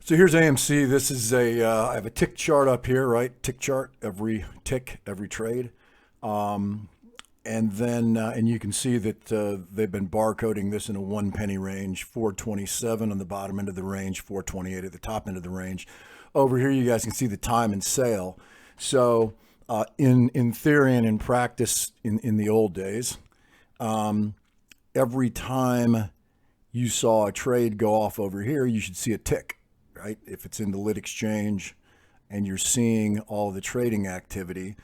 So here's AMC. This is I have a tick chart up here, right? Tick chart, every tick, every trade. And then, and you can see that they've been barcoding this in a 1 penny range, 427 on the bottom end of the range, 428 at the top end of the range. Over here, you guys can see the time and sale. So in theory and in practice in the old days, every time you saw a trade go off over here, you should see a tick, right? If it's in the lit exchange and you're seeing all the trading activity,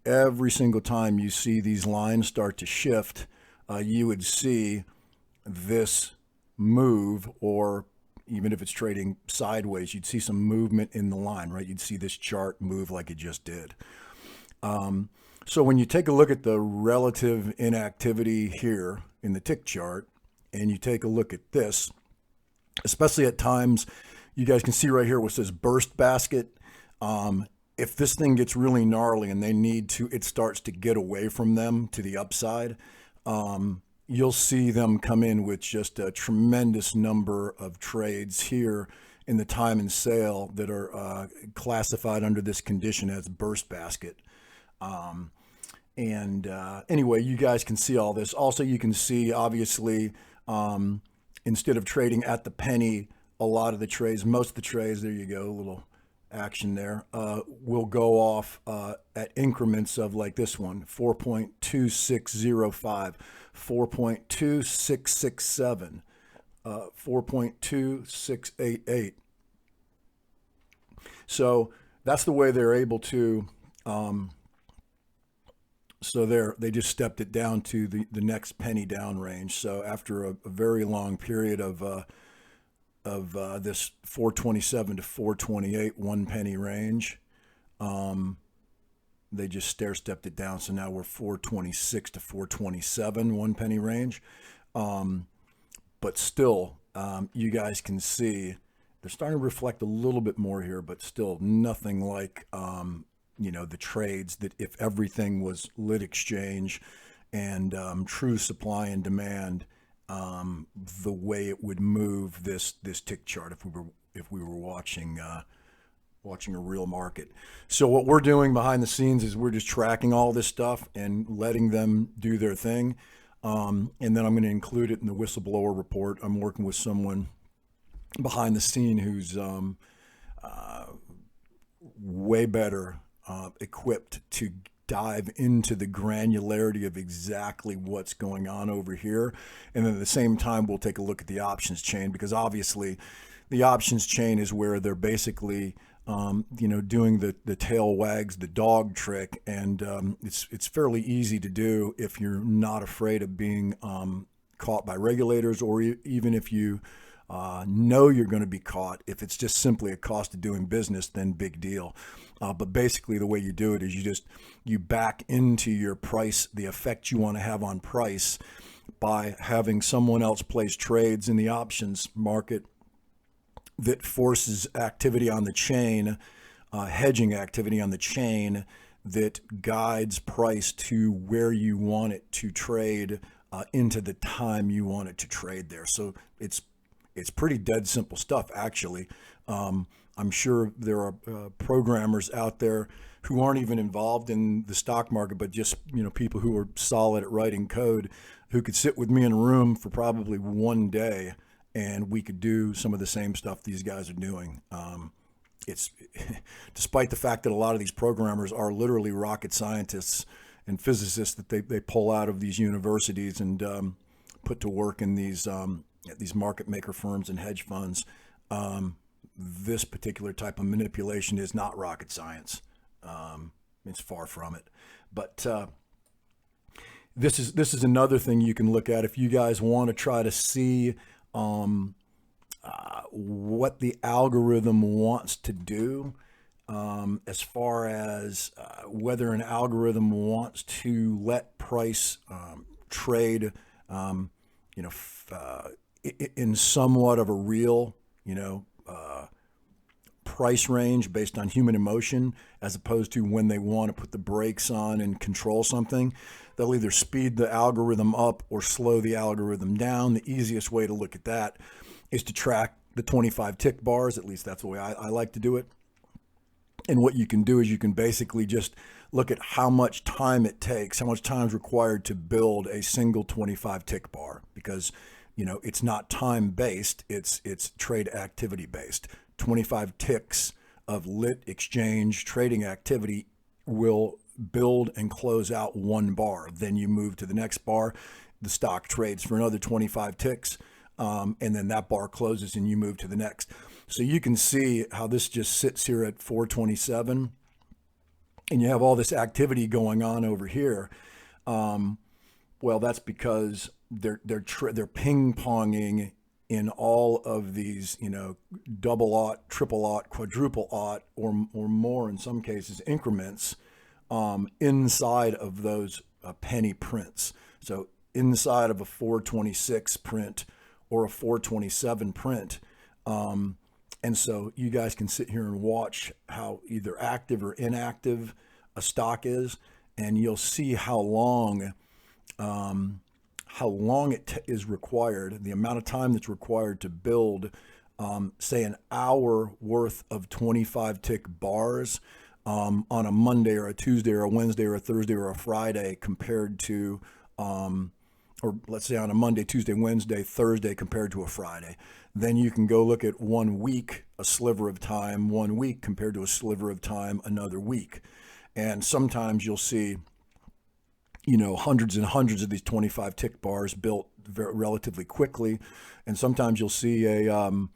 every single time you see these lines start to shift, you would see this move, or even if it's trading sideways, you'd see some movement in the line, right? You'd see this chart move like it just did. So when you take a look at the relative inactivity here in the tick chart, and you take a look at this, especially at times, you guys can see right here what says burst basket. If this thing gets really gnarly and they need to, it starts to get away from them to the upside, you'll see them come in with just a tremendous number of trades here in the time and sale that are classified under this condition as burst basket. Anyway, you guys can see all this. Also, you can see, obviously, instead of trading at the penny, a lot of the trades, most of the trades, there you go, a little action there, will go off at increments of like this one, 4.2605, 4.2667, 4.2688. So that's the way they're able to, so they just stepped it down to the next penny down range. So after a very long period of this 427 to 428 1 penny range, they just stair stepped it down. So now we're 426 to 427 1 penny range. But still, you guys can see they're starting to reflect a little bit more here, but still nothing like the trades that if everything was lit exchange and true supply and demand, the way it would move this tick chart if we were watching a real market. So what we're doing behind the scenes is we're just tracking all this stuff and letting them do their thing, and then I'm going to include it in the whistleblower report. I'm working with someone behind the scene who's way better equipped to dive into the granularity of exactly what's going on over here. And then at the same time, we'll take a look at the options chain, because obviously the options chain is where they're basically, doing the tail wags the dog trick. And it's fairly easy to do if you're not afraid of being caught by regulators, or even if you know you're going to be caught. If it's just simply a cost of doing business, then big deal. But basically the way you do it is you back into your price, the effect you want to have on price, by having someone else place trades in the options market that forces activity on the chain, hedging activity on the chain, that guides price to where you want it to trade into the time you want it to trade there. So it's pretty dead simple stuff, actually. I'm sure there are programmers out there who aren't even involved in the stock market, but just people who are solid at writing code, who could sit with me in a room for probably one day, and we could do some of the same stuff these guys are doing. It's despite the fact that a lot of these programmers are literally rocket scientists and physicists that they pull out of these universities and put to work in these market maker firms and hedge funds. This particular type of manipulation is not rocket science. It's far from it. But this is another thing you can look at if you guys want to try to see what the algorithm wants to do, as far as whether an algorithm wants to let price trade, in somewhat of a real, price range based on human emotion, as opposed to when they want to put the brakes on and control something. They'll either speed the algorithm up or slow the algorithm down. The easiest way to look at that is to track the 25 tick bars. At least that's the way I like to do it. And what you can do is you can basically just look at how much time it takes, how much time is required to build a single 25 tick bar, because it's not time based, it's trade activity based. 25 ticks of lit exchange trading activity will build and close out one bar. Then you move to the next bar, the stock trades for another 25 ticks, and then that bar closes and you move to the next. So you can see how this just sits here at 427, and you have all this activity going on over here. Well, that's because they're ping-ponging in all of these, double aught, triple aught, quadruple aught, or more in some cases increments inside of those penny prints. So inside of a 426 print or a 427 print. And so you guys can sit here and watch how either active or inactive a stock is, and you'll see how long it is required, the amount of time that's required to build, say, an hour worth of 25 tick bars on a Monday or a Tuesday or a Wednesday or a Thursday or a Friday, compared to, or let's say on a Monday, Tuesday, Wednesday, Thursday compared to a Friday. Then you can go look at 1 week, a sliver of time, 1 week compared to a sliver of time another week. And sometimes you'll see, hundreds and hundreds of these 25 tick bars built relatively quickly. And sometimes you'll see an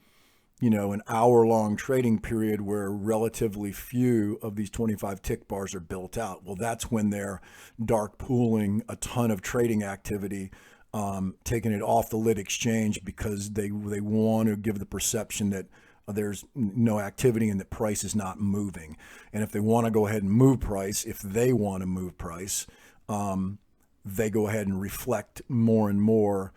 hour-long trading period where relatively few of these 25 tick bars are built out. Well, that's when they're dark pooling a ton of trading activity, taking it off the lit exchange because they want to give the perception that there's no activity and that price is not moving. And if they want to go ahead and move price, they go ahead and reflect more and more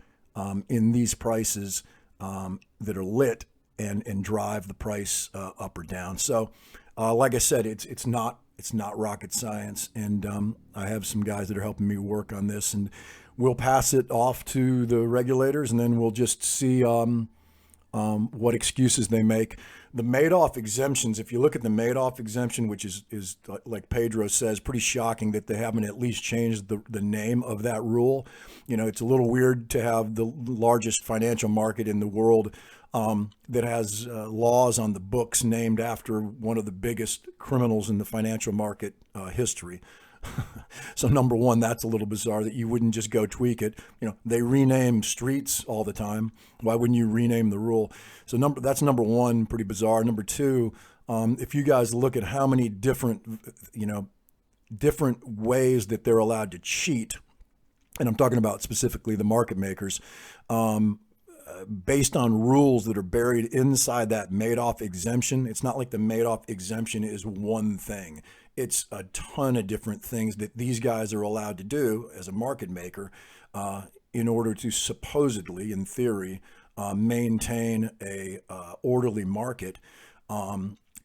in these prices that are lit and drive the price up or down. So like I said, it's not rocket science, and I have some guys that are helping me work on this, and we'll pass it off to the regulators, and then we'll just see what excuses they make. The Madoff exemptions, if you look at the Madoff exemption, which is like Pedro says, pretty shocking that they haven't at least changed the name of that rule. It's a little weird to have the largest financial market in the world that has laws on the books named after one of the biggest criminals in the financial market history. So number one, that's a little bizarre that you wouldn't just go tweak it. They rename streets all the time. Why wouldn't you rename the rule? So that's number one, pretty bizarre. Number two, if you guys look at how many different ways that they're allowed to cheat, and I'm talking about specifically the market makers, based on rules that are buried inside that Madoff exemption. It's not like the Madoff exemption is one thing. It's a ton of different things that these guys are allowed to do as a market maker in order to supposedly, in theory, maintain a orderly market,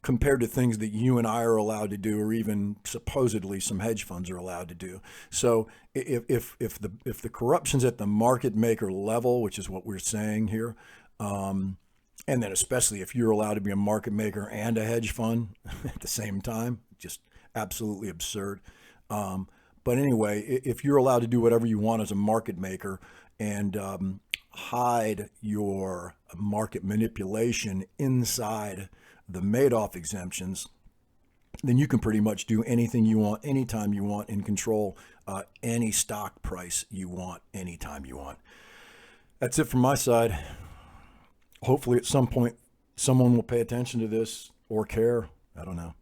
compared to things that you and I are allowed to do, or even supposedly some hedge funds are allowed to do. So if the corruption's at the market maker level, which is what we're saying here, and then especially if you're allowed to be a market maker and a hedge fund at the same time, just absolutely absurd. But anyway, if you're allowed to do whatever you want as a market maker and hide your market manipulation inside the Madoff exemptions, then you can pretty much do anything you want, anytime you want, and control any stock price you want, anytime you want. That's it from my side. Hopefully at some point someone will pay attention to this or care. I don't know.